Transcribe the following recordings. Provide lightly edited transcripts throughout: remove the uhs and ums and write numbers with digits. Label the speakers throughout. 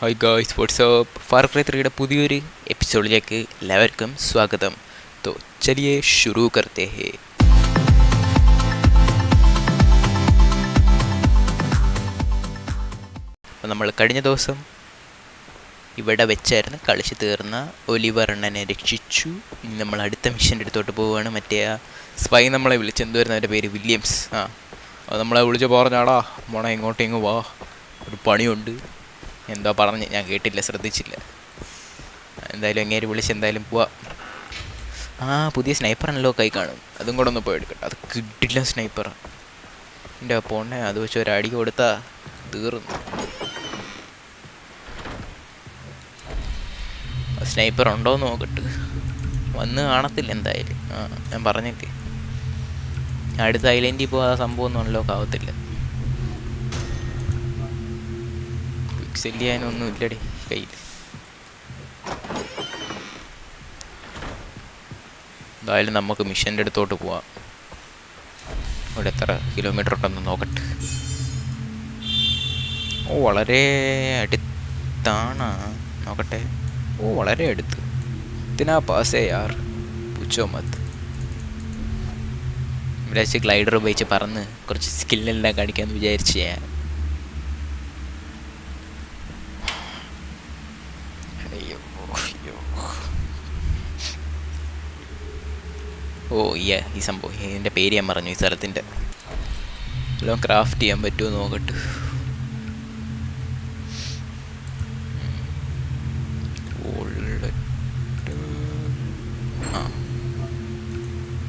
Speaker 1: Hi guys WhatsApp far cry 3 പുതിയൊരു എപ്പിസോഡിലേക്ക് എല്ലാവർക്കും സ്വാഗതം. तो चलिए शुरू करते हैं. അപ്പോൾ നമ്മൾ കഴിഞ്ഞ ദിവസം ഇവിടെ വെച്ചായിരുന്നു കളിച്ച് തീർന്ന ഒലിവർ അണ്ണനെ രക്ഷിച്ചു. ഇനി നമ്മൾ അടുത്ത മിഷൻ്റെ അടുത്തോട്ട് പോവുകയാണ്. മറ്റേ ആ സ്പൈ നമ്മളെ വിളിച്ചെന്തുവായിരുന്നു അവൻ്റെ പേര്, വില്യംസ്. അത് നമ്മളെ വിളിച്ച് പറഞ്ഞാടാ മോണെ ഇങ്ങോട്ടേങ്ങ് വാ, ഒരു പണിയുണ്ട്. എന്താ പറഞ്ഞ് ഞാൻ കേട്ടില്ല, ശ്രദ്ധിച്ചില്ല. എന്തായാലും എങ്ങനെ വിളിച്ച് എന്തായാലും പോവാം. പുതിയ സ്നൈപ്പർ അൺലോക്ക് ആയി കാണും, അതും കൂടെ ഒന്ന് പോയി എടുക്കട്ടെ. അത് കിട്ടില്ല സ്നൈപ്പറാണ് എൻ്റെ പോണെ. അത് വെച്ച് ഒരടി കൊടുത്താൽ തീർന്നു. സ്നൈപ്പർ ഉണ്ടോയെന്ന് നോക്കട്ട്. വന്ന് കാണത്തില്ല എന്തായാലും. ഞാൻ പറഞ്ഞില്ലേ, അടുത്ത ഐലൻഡിൽ പോകാൻ ആ സംഭവം ഒന്നും അൺലോക്ക് ആവത്തില്ല. പിക്സൽ ചെയ്യാനൊന്നും ഇല്ലടി കയ്യിൽ. എന്തായാലും നമുക്ക് മിഷൻ്റെ അടുത്തോട്ട് പോവാം. ഇവിടെ എത്ര കിലോമീറ്റർ ഉണ്ടെന്ന് നോക്കട്ടെ. വളരെ അടുത്താണ്, നോക്കട്ടെ. വളരെ അടുത്ത്. ഇതിനാ പാസേ യാർ, പുച്ചോ മത്. ഇവിടെ വെച്ച് ഗ്ലൈഡർ ഉപയോഗിച്ച് പറന്ന് കുറച്ച് സ്കില്ലെല്ലാം കാണിക്കാമെന്ന് വിചാരിച്ച് ഞാൻ. ഈ സംഭവം, ഇതിൻ്റെ പേര് ഞാൻ പറഞ്ഞു. ഈ സ്ഥലത്തിൻ്റെ എല്ലാം ക്രാഫ്റ്റ് ചെയ്യാൻ പറ്റുമോ നോക്കട്ടെ.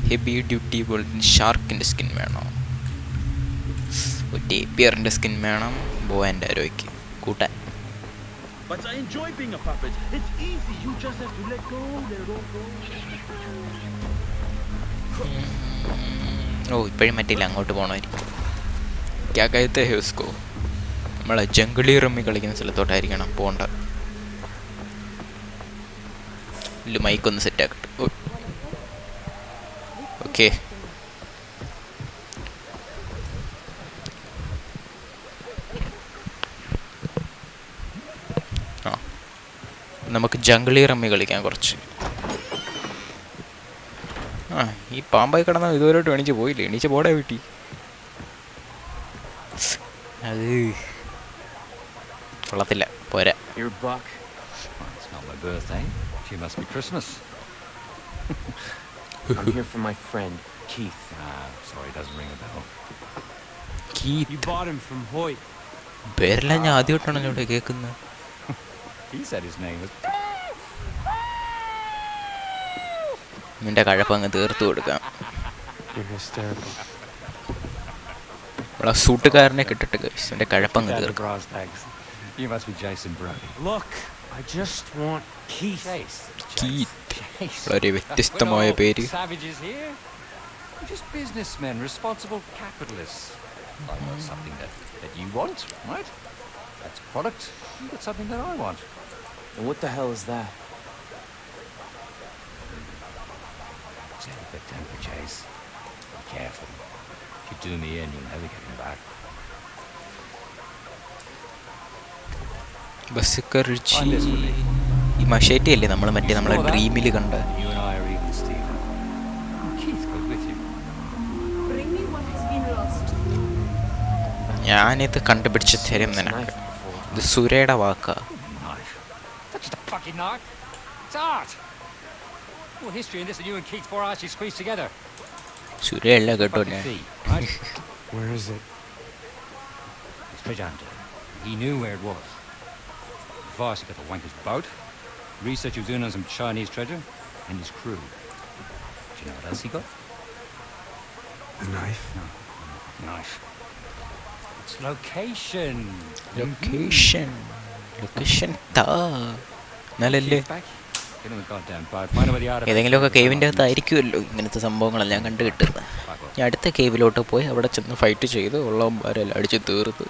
Speaker 1: ഹെവി ഡ്യൂട്ടി ബോൾട്ടിന് ഷാർക്കിൻ്റെ സ്കിൻ വേണം, ടേപ്പിയറിൻ്റെ സ്കിൻ വേണം, ബോ ആൻഡ് ആരോയ്ക്ക് കൂട്ടാൻ. ഇപ്പോഴും പറ്റില്ല, അങ്ങോട്ട് പോകണമായിരിക്കും. ക്യാ കഹത്തെ ഹേ ഉസ്കോ. നമ്മളെ ജംഗിളി റമ്മി കളിക്കുന്ന സ്ഥലത്തോട്ടായിരിക്കണം പോകണ്ട. ഇല്ല, മൈക്കൊന്ന് സെറ്റാക്കട്ടെ. ഓക്കെ, നമുക്ക് ജംഗിളി റമ്മി കളിക്കാം കുറച്ച്. ഈ പാമ്പായി കിടന്ന ഇതുവരെയായിട്ട് എണീച്ച് പോയില്ലേ? എണീച്ച് പോടെ വീട്ടി. അത് കൊള്ളത്തില്ല, പോരാ.
Speaker 2: I'm here for my friend Keith. Sorry, doesn't ring a bell.
Speaker 1: Keith.
Speaker 2: You bought him from Hoyt.
Speaker 1: പേരെല്ലാം ഞാൻ ആദ്യമായിട്ടാണല്ലോ ഇവിടെ കേൾക്കുന്നത്.
Speaker 2: He said his name was.
Speaker 1: നിന്റെ കഴപ്പങ്ങ് തീർത്തു കൊടുക്കാം. സൂട്ടുകാരനെ കിട്ടിട്ട് എന്റെ കഴപ്പങ്ങ് തീർക്കാം.
Speaker 2: You must be Jason Brody. Look, I just want Keith.
Speaker 1: Keith. വളരെ വ്യത്യസ്തമായ പേര്.
Speaker 2: Savages here. Just businessmen, responsible capitalists. I want something that you want, right? That's a product. You got something that I want. And what the hell is that? Take a bit temper, Chase. Be careful. If you do me in, you'll never get him back.
Speaker 1: ബസ് കറിച്ചി. ഈ മഷേറ്റി അല്ലേ നമ്മൾ മറ്റേ നമ്മളെ ഡ്രീമിൽ കണ്ട. ഞാനിത് കണ്ടുപിടിച്ച് തരും നിനക്ക്. ഇത് സുരയുടെ വാക്കാ. സുരയല്ല കേട്ടോ ഞാൻ.
Speaker 2: Voss got the wanker's boat. Research was doing on some Chinese treasure and his crew. Do you know what else he got?
Speaker 3: A knife?
Speaker 2: No, knife. It's location.
Speaker 1: Location താ നല്ലല്ലേ. ഏതെങ്കിലുമൊക്കെ കേവിൻ്റെ അകത്തായിരിക്കുമല്ലോ ഇങ്ങനത്തെ സംഭവങ്ങളെല്ലാം കണ്ടു കിട്ടുന്നത്. ഞാൻ അടുത്ത കേവിലോട്ട് പോയി അവിടെ ചെന്ന് ഫൈറ്റ് ചെയ്ത് ഉള്ളവന്മാരെല്ലാം അടിച്ച് തീർത്ത്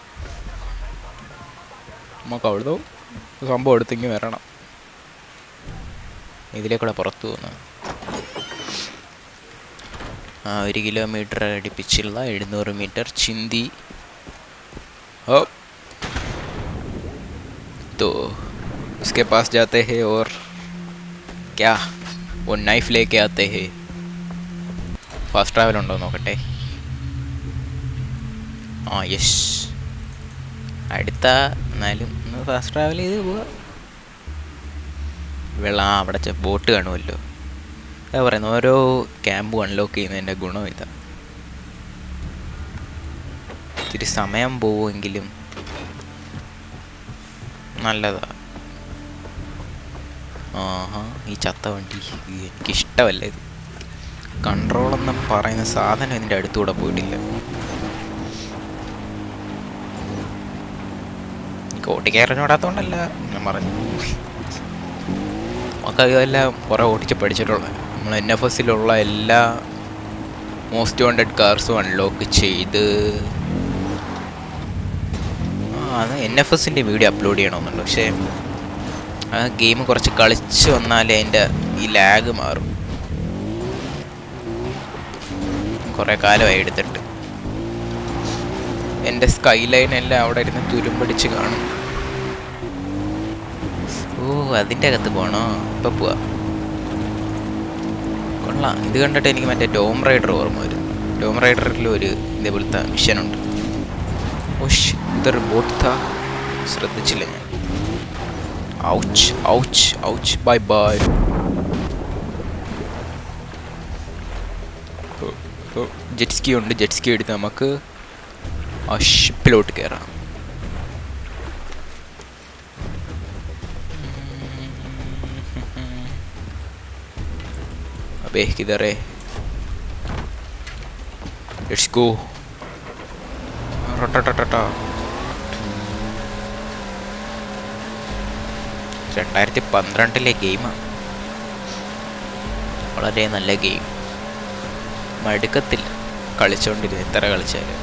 Speaker 1: നമുക്ക് അവിടുന്ന് സംഭവം എടുത്തെങ്കിൽ വരണം. ഇതിലേക്കൂടെ പുറത്തു പോകുന്നു. 1 കിലോമീറ്റർ അടുപ്പിച്ചുള്ള 700 മീറ്റർ ചിന്തി. तो तो उसके पास जाते हैं और क्या वो नाइफ लेके आते हैं. ഫാസ്റ്റ് ട്രാവൽ ഉണ്ടോ നോക്കട്ടെ. ആ യെസ്, അടുത്ത എന്നാലും ഒന്ന് ഫാസ്റ്റ് ട്രാവൽ ചെയ്ത് പോവാ. വെള്ളം അവിടെ ബോട്ട് കാണുമല്ലോ. അതാ പറയുന്നത്, ഓരോ ക്യാമ്പ് അൺലോക്ക് ചെയ്യുന്നതിൻ്റെ ഗുണം ഇതാ. ഇത്തിരി സമയം പോവുമെങ്കിലും നല്ലതാ. ആഹാ, ഈ ചത്ത വണ്ടി എനിക്കിഷ്ടമല്ല. ഇത് കൺട്രോളെന്ന് പറയുന്ന സാധനം ഇതിൻ്റെ അടുത്തുകൂടെ പോയിട്ടില്ല. എനിക്ക് ഓട്ടിക്കയറിഞ്ഞോടാത്തോണ്ടല്ല ഞാൻ പറഞ്ഞു. നമുക്ക് അതെല്ലാം കുറേ ഓടിച്ച് പഠിച്ചിട്ടുള്ളത്. നമ്മൾ NFSലുള്ള എല്ലാ മോസ്റ്റ് വാണ്ടഡ് കാർസും അൺലോക്ക് ചെയ്ത് അത് NFSൻ്റെ വീഡിയോ അപ്ലോഡ് ചെയ്യണമെന്നുണ്ട്. പക്ഷേ ആ ഗെയിം കുറച്ച് കളിച്ച് വന്നാലേ അതിൻ്റെ ഈ ലാഗ് മാറും. കുറേ കാലമായി എടുത്തിട്ട് എൻ്റെ സ്കൈ ലൈനെല്ലാം അവിടെ ഇരുന്ന് തുരുമ്പടിച്ച് കാണും. ഓ, അതിൻ്റെ അകത്ത് പോകണോ? ഇപ്പം പോവാ. കൊള്ളാം. ഇത് കണ്ടിട്ട് എനിക്ക് മറ്റേ ടോം റൈഡർ ഓർമ്മ വരും. ടോം റൈഡറിൽ ഒരു ഇതേപോലത്തെ മിഷനുണ്ട്. ഓഷ്, ഇതൊരു ബോട്ട് താ, ശ്രദ്ധിച്ചില്ല ഞാൻ. Ouch ouch ouch, bye bye. Jet ski ഉണ്ട്. ജെറ്റ് സ്കി എടുത്ത് നമുക്ക് ആ ഷിപ്പിലോട്ട് കയറാം. अबे किधर है? Let's go. റട്ടട്ടട്ട. 2012 ഗെയിമാണ്. വളരെ നല്ല ഗെയിം. മടുക്കത്തില്ല കളിച്ചോണ്ടിരുന്നു എത്ര കളിച്ചാലും.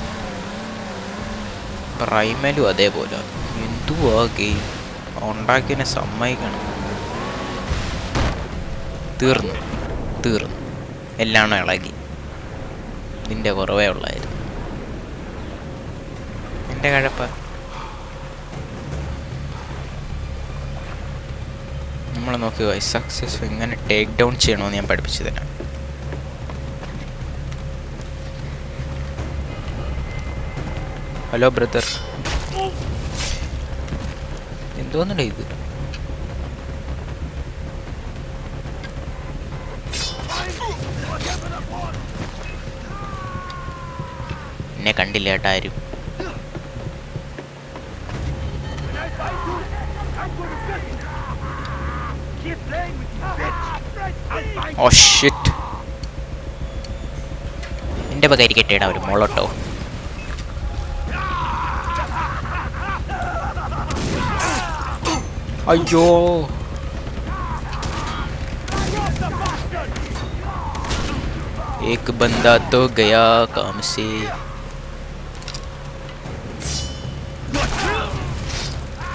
Speaker 1: പ്രൈമലും അതേപോലെ. എന്തുവാ ഗെയിം ഉണ്ടാക്കിയതിനെ സമ്മതിക്കണം. തീർന്നു എല്ലാം ഇളകി. ഇതിൻ്റെ കുറവേ ഉള്ളായിരുന്നു. എൻ്റെ കഴപ്പ. നമ്മൾ നോക്കുക, സക്സസ് എങ്ങനെ ടേക്ക് ഡൗൺ ചെയ്യണമെന്ന് ഞാൻ പഠിപ്പിച്ചു തരാം. ഹലോ ബ്രദർ, എന്തോന്നുണ്ടോ ഇത്? എന്നെ കണ്ടില്ല കേട്ടോ ആരും. ഓ ഷിറ്റ്, എൻ്റെ പകരിക്കട്ടേടാ ഒരു മോളോട്ടോ. അയ്യോ, एक बंदा तो गया काम से.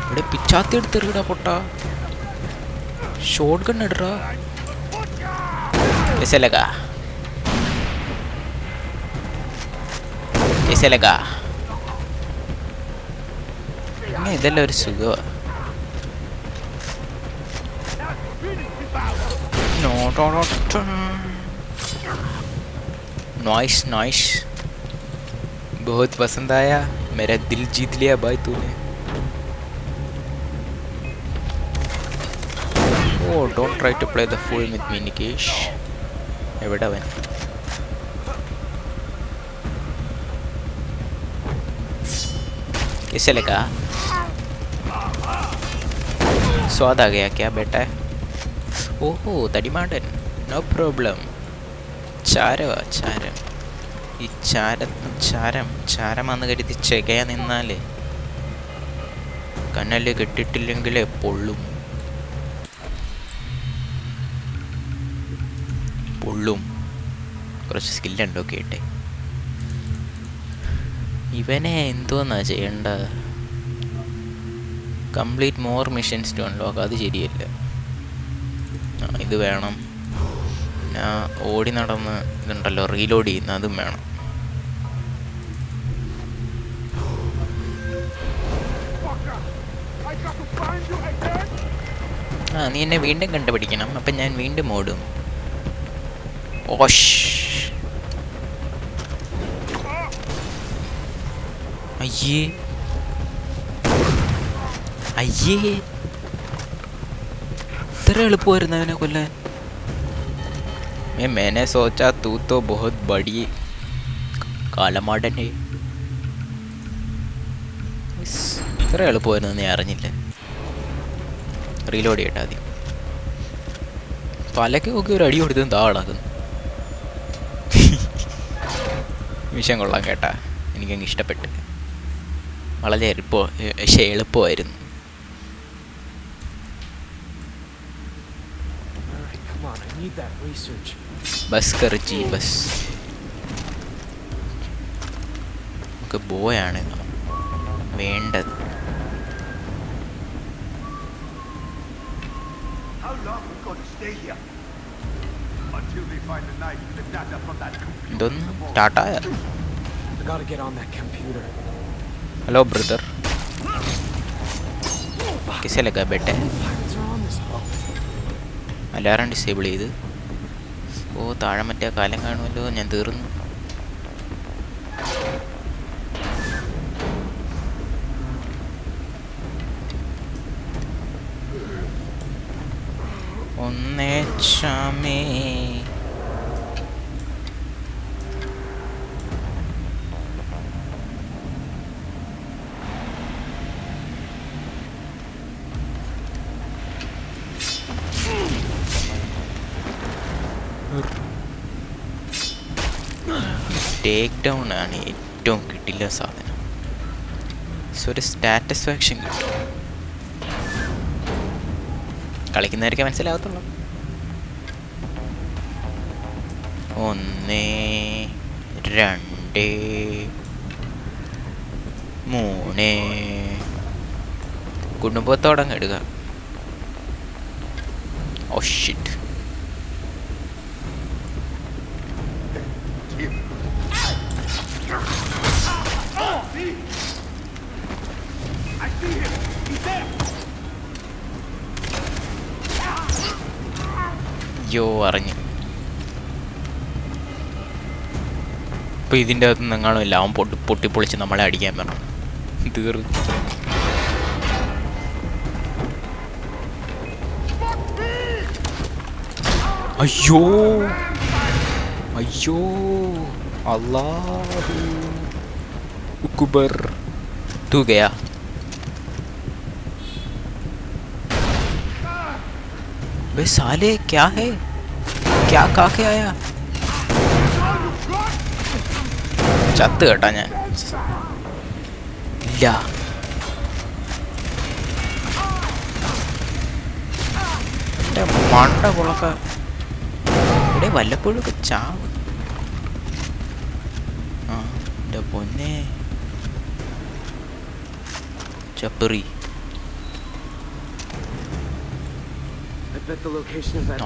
Speaker 1: ഇവിടെ പിച്ചാത്തി എടുത്തിടാ പൊട്ട. ഷോട്ട് ഗൺ ഇടറാ. कैसे लगा? ഇതെല്ലാം ഒരു സുഖമാ. नाइस, बहुत पसंद आया. मेरा दिल जीत लिया भाई तूने. Oh, don't try to play the fool with me, Nikesh. एवढा बन. कैसे लगा? स्वाद आ गया क्या बेटा? ओहो, तड़ीमाडन, नो प्रॉब्लम. ചാരം ഈ ചാരമാന്ന് കരുതി ചെകയാ നിന്നാലേ കണ്ണല് കെട്ടിട്ടില്ലെങ്കിലേ പൊള്ളും. കുറച്ച് സ്കില്ലുണ്ടോ കേട്ടെ. ഇവനെ എന്തോന്നാ ചെയ്യണ്ട? Complete more missions to unlock. അത് ശരിയല്ല. ഇത് വേണം. ഓടി നടന്ന് ഇതുണ്ടല്ലോ റീലോഡ് ചെയ്യുന്ന, അതും വേണം. ആ നീ എന്നെ വീണ്ടും കണ്ടുപിടിക്കണം. അപ്പം ഞാൻ വീണ്ടും ഓടും. ഓഷ് അയ്യേ അയ്യേ, ഇത്ര എളുപ്പമായിരുന്നു അവനെ കൊല്ലാൻ. मैंने सोचा तू तो बहुत बड़ी കാലമാടനെ. ഇത്ര എളുപ്പമായിരുന്നു നീ അറിഞ്ഞില്ല. റീലോഡ് ചെയ്യട്ടെ ആദ്യം. പലക്ക് നോക്കി ഒരു അടി കൊടുത്തതും താ അടക്കുന്നു. വിഷയം കൊള്ളാൻ കേട്ടാ, എനിക്കങ്ങ് ഇഷ്ടപ്പെട്ട്. വളരെ എളുപ്പമായിരുന്നു. ബസ് കറിച്ചി ബസ്. നമുക്ക് ബോയാണ് വേണ്ടത്. ഇതൊന്നും ടാറ്റായ. ഹലോ ബ്രദർ, കിസേ ലഗാ ബേട്ടെ? അലാറം ഡിസേബിൾ ചെയ്ത്. ഓ താഴെ മറ്റേ കാലം കാണുമല്ലോ. ഞാൻ തീർന്നു. ഒന്നേ ചാമേ ടേക്ക് ഡൗൺ ആണ് ഏറ്റവും കിട്ടില്ല സാധനം. സോ ഒരു സാറ്റിസ്ഫാക്ഷൻ കിട്ടും. കളിക്കുന്നവർക്ക് മനസ്സിലാകത്തുള്ളൂ. 1 2 3 കുടുംബത്തോടങ്ങ് ഇടുക. Oh shit. യോ അറിഞ്ഞു. ഇപ്പം ഇതിൻ്റെ അകത്ത് നിന്നെങ്ങാണോ എല്ലാം പൊട്ടിപ്പൊളിച്ച് നമ്മളെ അടിക്കാൻ പറഞ്ഞു. തീർന്നു. അയ്യോ അയ്യോ അല്ലാഹു അക്ബർ. तू गया. बे साले क्या है, क्या खा के आया? ചത്ത് കേട്ടാ ഞാൻ. ഇല്ല എൻ്റെ മണ്ട കുളക്ക ഇവിടെ വല്ലപ്പോഴും ഒക്കെ ചാവ്. ആ എൻ്റെ പൊന്നെ ചപ്പറി.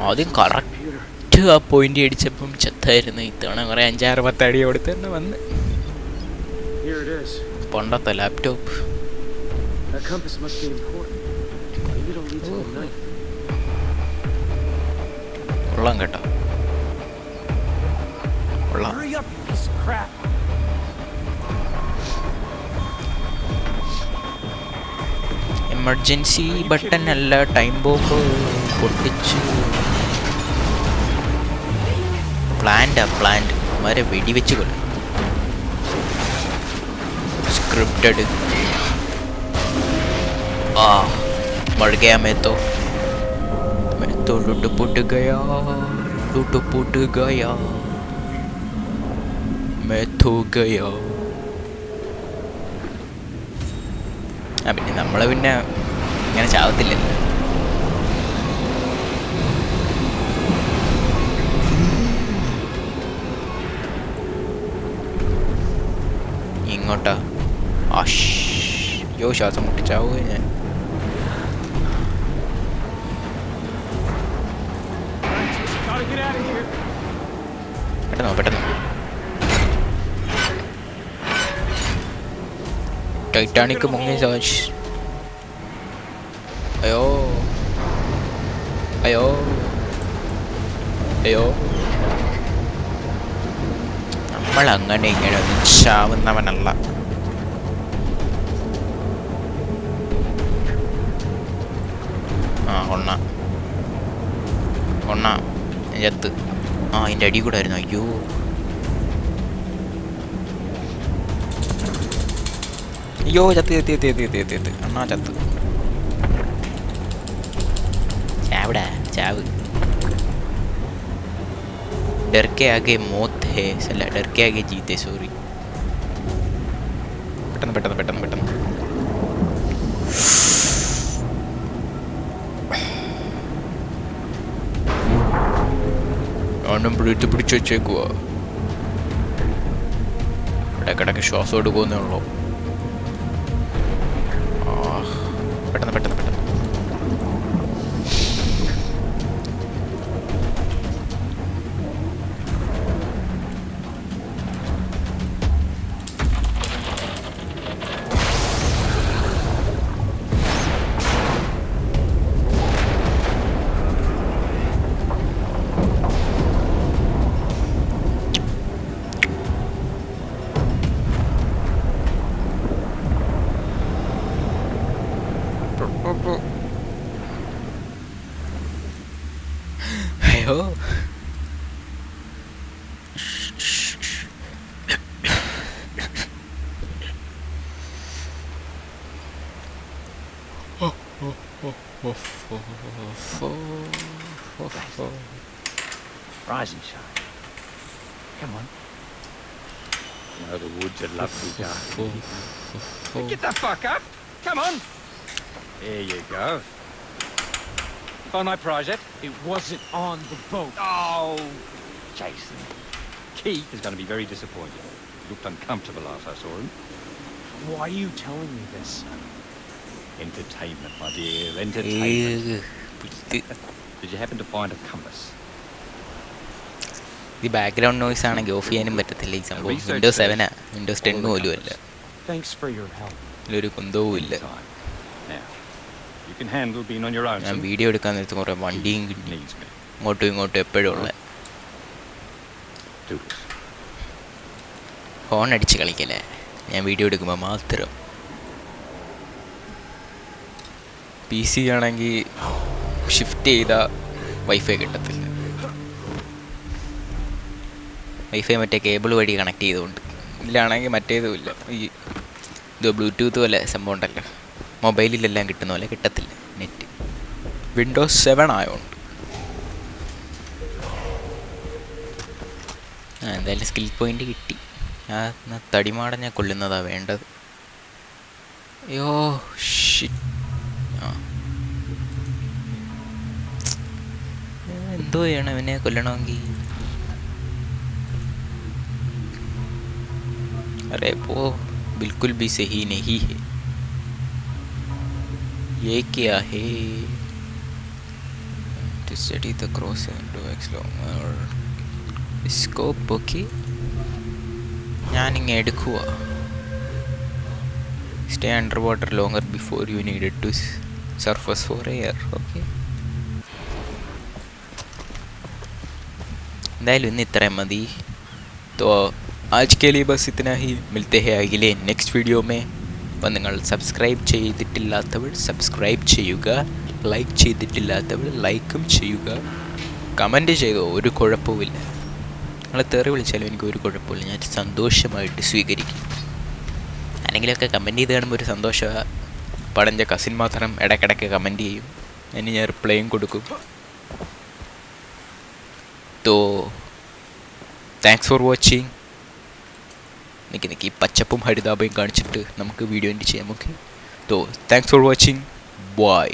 Speaker 1: ആദ്യം കറക്റ്റ് ആ പോയിന്റ് അടിച്ചപ്പം ചത്തായിരുന്നു. ഇത്തവണ കുറെ 5-6-10 അടി കൊടുത്ത് തന്നെ വന്ന്. പണ്ടത്തെ ലാപ്ടോപ്പ്. കൊള്ളാം കേട്ടോ, കൊള്ളാം. എമർജൻസി ബട്ടൺ അല്ല, ടൈം ബോംബ് പൊട്ടിച്ച്. പ്ലാന്റ് അവരെ വെടിവെച്ച് കൊല്ലും. स्क्रिप्टेड. मर गया मैं तो लुट पुट गया मैं तो गया. പിന്നെ നമ്മളെ പിന്നെ ഇങ്ങനെ ചാവത്തില്ല. ഇങ്ങോട്ടാ. യോ ശ്വാസം മുട്ടിച്ചാവുക ഞാൻ. പെട്ടെന്നോ ടൈറ്റാനിക് മുങ്ങി സാജ്. അയ്യോ അയ്യോ അയ്യോ, നമ്മൾ അങ്ങനെ ഇങ്ങനെ ഒന്നും ചാവുന്നവനല്ല. ആ ഒണ്ണ ചത്ത്. ആ അതിൻ്റെ അടി കൂടെ ആയിരുന്നു. അയ്യോ അയ്യോ, ചത്ത് അണ്ണാ ചത്ത്. ചാവിടാ ചാവ്. डर के आगे मौत है सला, डर के आगे जीते. सॉरी. പെട്ടെന്ന് ഒന്നും പിടിച്ചു വെച്ചേക്കുവാ. ഇടക്കിടക്ക് ശ്വാസം എടുക്കുമെന്നേ ഉള്ളൂ. പെട്ടെന്ന് അയ്യോ
Speaker 2: Rise and shine. Come on. You know the woods are lovely, darling. Get the fuck up! Come on! There you go. Find my prize yet?
Speaker 4: It wasn't on the boat.
Speaker 2: Oh, Jason. Keith is going to be very disappointed. He looked uncomfortable last I saw him.
Speaker 4: Why are you telling me this?
Speaker 2: Entertainment, my dear. Entertainment. Did you happen to find a compass?
Speaker 1: ഈ background noise ആണെങ്കിൽ of ചെയ്യാനും പറ്റത്തില്ല. ഈ സംഭവം Windows 7 Windows 10 പോലും അല്ല.
Speaker 4: Thanks for your help.
Speaker 1: ഇതിലൊരു കുന്തവും ഇല്ല.
Speaker 2: Now, you can handle being on your own.
Speaker 1: ഞാൻ വീഡിയോ എടുക്കാൻ നേരത്ത് കുറേ വണ്ടിയും കിട്ടി,
Speaker 2: Needs me.
Speaker 1: ഇങ്ങോട്ടും എപ്പോഴും ഉള്ള.
Speaker 2: Do this.
Speaker 1: ഫോൺ അടിച്ച് കളിക്കല്ലേ, ഞാൻ വീഡിയോ എടുക്കുമ്പോൾ മാത്രം. PC ആണെങ്കിൽ ഷിഫ്റ്റ് ചെയ്താൽ വൈഫൈ കിട്ടത്തില്ല. വൈഫൈ മറ്റേ കേബിൾ വഴി കണക്ട് ചെയ്തുകൊണ്ട്. ഇതിലാണെങ്കിൽ മറ്റേതും ഇല്ല. ഈ ഇത് ബ്ലൂടൂത്ത് പോലെ സംഭവം ഉണ്ടല്ലോ, മൊബൈലിലെല്ലാം കിട്ടുന്ന പോലെ കിട്ടത്തില്ല നെറ്റ്. വിൻഡോസ് 7 ആയതുകൊണ്ട്. എന്തായാലും സ്കിൽ പോയിൻ്റ് കിട്ടി. ഞാൻ തടിമാടൻ ഞാൻ കൊല്ലുന്നതാണ് വേണ്ടത്. അയ്യോ ഷിറ്റ്. എന്തോ ചെയ്യണം ഇവനെ കൊല്ലണമെങ്കിൽ. अरे वो बिल्कुल भी सही नहीं है. ये क्या है? To study the cross and to explore scope. Okay, ഞാനിങ്ങ് എടുക്കുക. Stay underwater longer before you needed to surface for air. Okay, എന്തായാലും ഇന്ന് ഇത്രയും മതി. तो आज के लिए बस इतना ही. मिलते हैं अगले नेक्स्ट वीडियो में. അപ്പോൾ നിങ്ങൾ സബ്സ്ക്രൈബ് ചെയ്തിട്ടില്ലാത്തവർ സബ്സ്ക്രൈബ് ചെയ്യുക, ലൈക്ക് ചെയ്തിട്ടില്ലാത്തവർ ലൈക്കും ചെയ്യുക, കമൻറ്റ് ചെയ്തോ, ഒരു കുഴപ്പവുമില്ല. നിങ്ങൾ തെറി വിളിച്ചാലും എനിക്ക് ഒരു കുഴപ്പമില്ല, ഞാൻ സന്തോഷമായിട്ട് സ്വീകരിക്കും. ആരെങ്കിലുമൊക്കെ കമൻറ്റ് ചെയ്ത് കാണുമ്പോൾ ഒരു സന്തോഷമാണ്. പടൻ്റെ കസിൻ മാത്രം ഇടയ്ക്കിടയ്ക്ക് കമൻറ്റ് ചെയ്യും, അതിന് ഞാൻ റിപ്ലൈയും കൊടുക്കും. तो താങ്ക്സ് ഫോർ വാച്ചിങ്. നിൽക്കി പച്ചപ്പും ഹരിതാപയും കാണിച്ചിട്ട് നമുക്ക് വീഡിയോ എൻഡ് ചെയ്യാം. ഓക്കെ, तो താങ്ക്സ് ഫോർ വാച്ചിങ്. ബൈ.